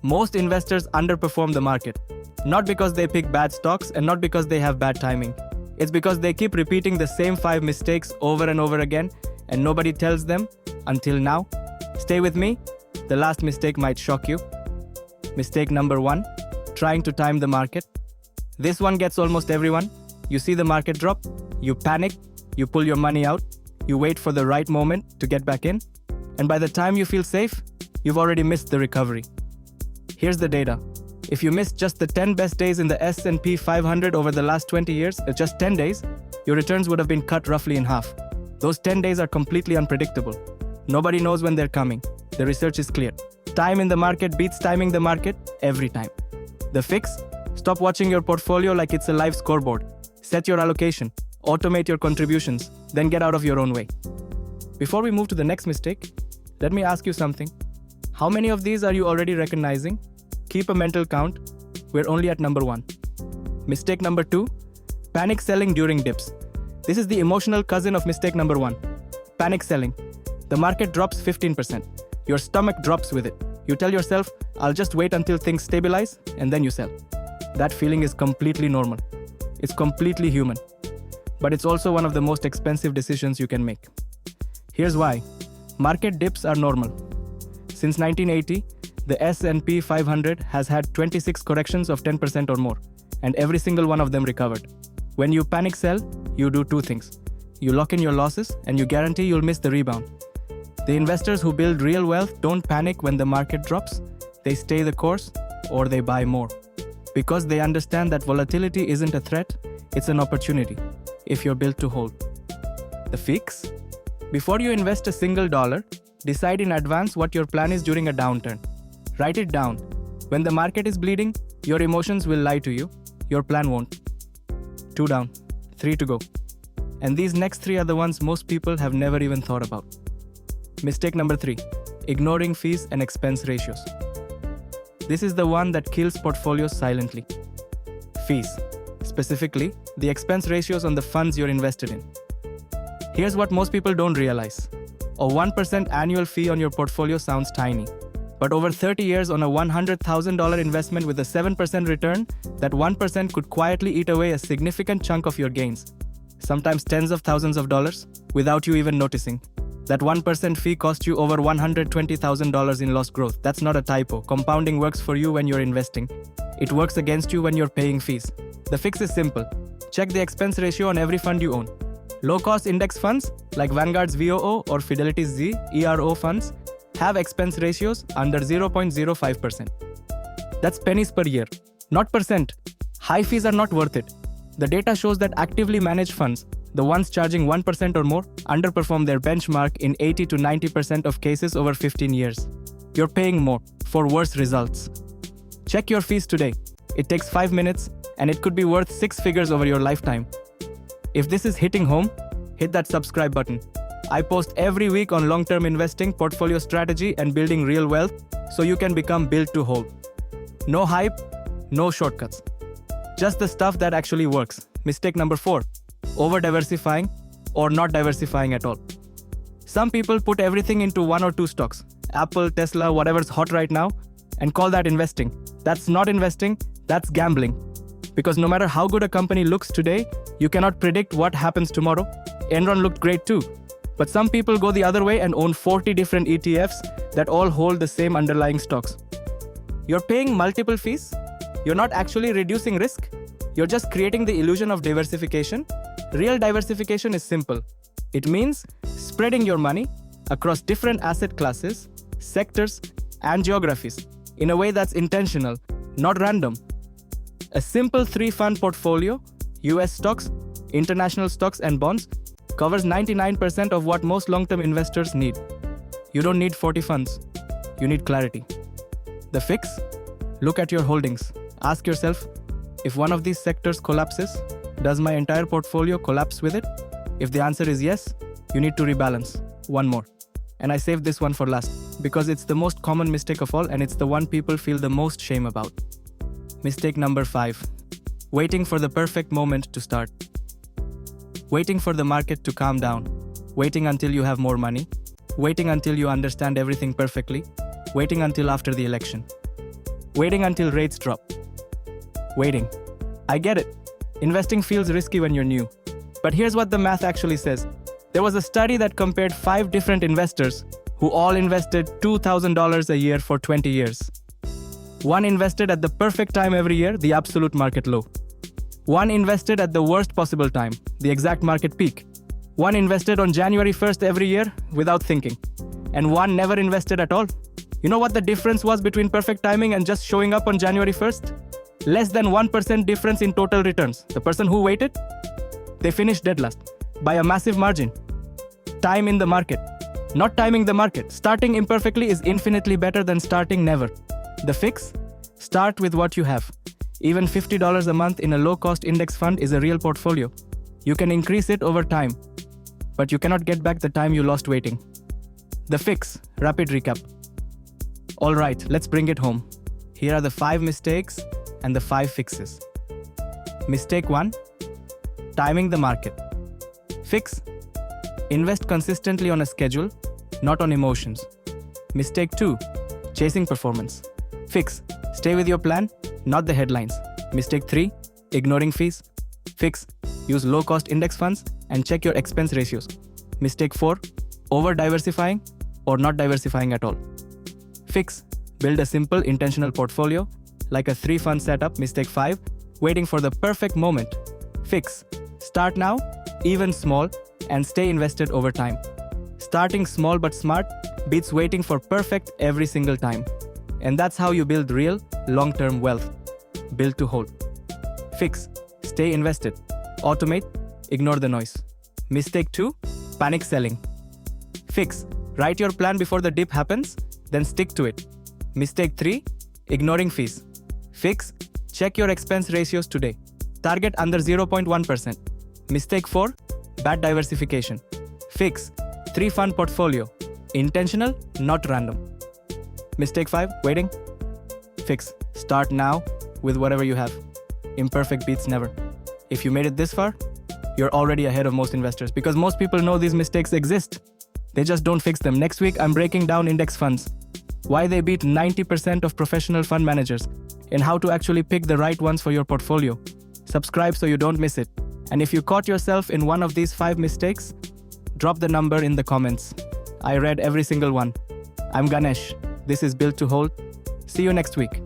Most investors underperform the market. Not because they pick bad stocks and not because they have bad timing. It's because they keep repeating the same 5 mistakes over and over again and nobody tells them until now. Stay with me. The last mistake might shock you. Mistake number 1, trying to time the market. This one gets almost everyone. You see the market drop, you panic, you pull your money out, you wait for the right moment to get back in, and by the time you feel safe, you've already missed the recovery. Here's the data. If you missed just the 10 best days in the S&P 500 over the last 20 years, just 10 days, your returns would have been cut roughly in half. Those 10 days are completely unpredictable. Nobody knows when they're coming. The research is clear. Time in the market beats timing the market every time. The fix? Stop watching your portfolio like it's a live scoreboard. Set your allocation, automate your contributions, then get out of your own way. Before we move to the next mistake, let me ask you something. How many of these are you already recognizing? Keep a mental count. We're only at number 1. Mistake number 2, panic selling during dips. This is the emotional cousin of mistake number 1. Panic selling. The market drops 15%. Your stomach drops with it. You tell yourself, I'll just wait until things stabilize, and then you sell. That feeling is completely normal. It's completely human. But it's also one of the most expensive decisions you can make. Here's why. Market dips are normal. Since 1980, the S&P 500 has had 26 corrections of 10% or more, and every single one of them recovered. When you panic sell, you do 2 things. You lock in your losses, and you guarantee you'll miss the rebound. The investors who build real wealth don't panic when the market drops. They stay the course, or they buy more. Because they understand that volatility isn't a threat, it's an opportunity, if you're built to hold. The fix? Before you invest a single dollar, decide in advance what your plan is during a downturn. Write it down. When the market is bleeding, your emotions will lie to you. Your plan won't. 2 down, 3 to go. And these next 3 are the ones most people have never even thought about. Mistake number 3, ignoring fees and expense ratios. This is the one that kills portfolios silently. Fees, specifically, the expense ratios on the funds you're invested in. Here's what most people don't realize. A 1% annual fee on your portfolio sounds tiny. But over 30 years on a $100,000 investment with a 7% return, that 1% could quietly eat away a significant chunk of your gains. Sometimes tens of thousands of dollars, without you even noticing. That 1% fee cost you over $120,000 in lost growth. That's not a typo. Compounding works for you when you're investing. It works against you when you're paying fees. The fix is simple. Check the expense ratio on every fund you own. Low-cost index funds, like Vanguard's VOO or Fidelity's Z, ERO funds, have expense ratios under 0.05%. That's pennies per year, not percent. High fees are not worth it. The data shows that actively managed funds, the ones charging 1% or more, underperform their benchmark in 80 to 90% of cases over 15 years. You're paying more for worse results. Check your fees today. It takes 5 minutes, and it could be worth 6 figures over your lifetime. If this is hitting home, hit that subscribe button. I post every week on long-term investing, portfolio strategy, and building real wealth, so you can become built to hold. No hype, no shortcuts. Just the stuff that actually works. Mistake number 4, over-diversifying or not diversifying at all. Some people put everything into 1 or 2 stocks, Apple, Tesla, whatever's hot right now, and call that investing. That's not investing, that's gambling. Because no matter how good a company looks today, you cannot predict what happens tomorrow. Enron looked great too. But some people go the other way and own 40 different ETFs that all hold the same underlying stocks. You're paying multiple fees. You're not actually reducing risk. You're just creating the illusion of diversification. Real diversification is simple. It means spreading your money across different asset classes, sectors, and geographies in a way that's intentional, not random. A simple 3-fund portfolio, US stocks, international stocks, and bonds, covers 99% of what most long-term investors need. You don't need 40 funds. You need clarity. The fix? Look at your holdings. Ask yourself, if one of these sectors collapses, does my entire portfolio collapse with it? If the answer is yes, you need to rebalance. One more. And I saved this one for last, because it's the most common mistake of all and it's the one people feel the most shame about. Mistake number 5. Waiting for the perfect moment to start. Waiting for the market to calm down. Waiting until you have more money. Waiting until you understand everything perfectly. Waiting until after the election. Waiting until rates drop. Waiting. I get it. Investing feels risky when you're new. But here's what the math actually says. There was a study that compared 5 different investors who all invested $2,000 a year for 20 years. One invested at the perfect time every year, the absolute market low. One invested at the worst possible time, the exact market peak. One invested on January 1st every year without thinking. And one never invested at all. You know what the difference was between perfect timing and just showing up on January 1st? Less than 1% difference in total returns. The person who waited, they finished dead last by a massive margin. Time in the market. Not timing the market. Starting imperfectly is infinitely better than starting never. The fix? Start with what you have. Even $50 a month in a low-cost index fund is a real portfolio. You can increase it over time, but you cannot get back the time you lost waiting. The fix. Rapid recap. Alright, let's bring it home. Here are the 5 mistakes and the 5 fixes. Mistake 1. Timing the market. Fix. Invest consistently on a schedule, not on emotions. Mistake 2. Chasing performance. Fix. Stay with your plan, not the headlines. Mistake 3. Ignoring fees. Fix. Use low-cost index funds and check your expense ratios. Mistake 4. Over-diversifying or not diversifying at all. Fix. Build a simple, intentional portfolio, like a 3-fund setup. Mistake 5. Waiting for the perfect moment. Fix. Start now, even small, and stay invested over time. Starting small but smart beats waiting for perfect every single time. And that's how you build real, long-term wealth. Build to hold. Fix. Stay invested. Automate. Ignore the noise. Mistake 2. Panic selling. Fix. Write your plan before the dip happens, then stick to it. Mistake 3. Ignoring fees. Fix. Check your expense ratios today. Target under 0.1%. Mistake 4. Bad diversification. Fix. 3-fund portfolio. Intentional, not random. Mistake 5. Waiting. Fix. Start now with whatever you have. Imperfect beats never. If you made it this far, you're already ahead of most investors because most people know these mistakes exist. They just don't fix them. Next week, I'm breaking down index funds, why they beat 90% of professional fund managers, and how to actually pick the right ones for your portfolio. Subscribe so you don't miss it. And if you caught yourself in one of these 5 mistakes, drop the number in the comments. I read every single one. I'm Ganesh. This is Built to Hold. See you next week.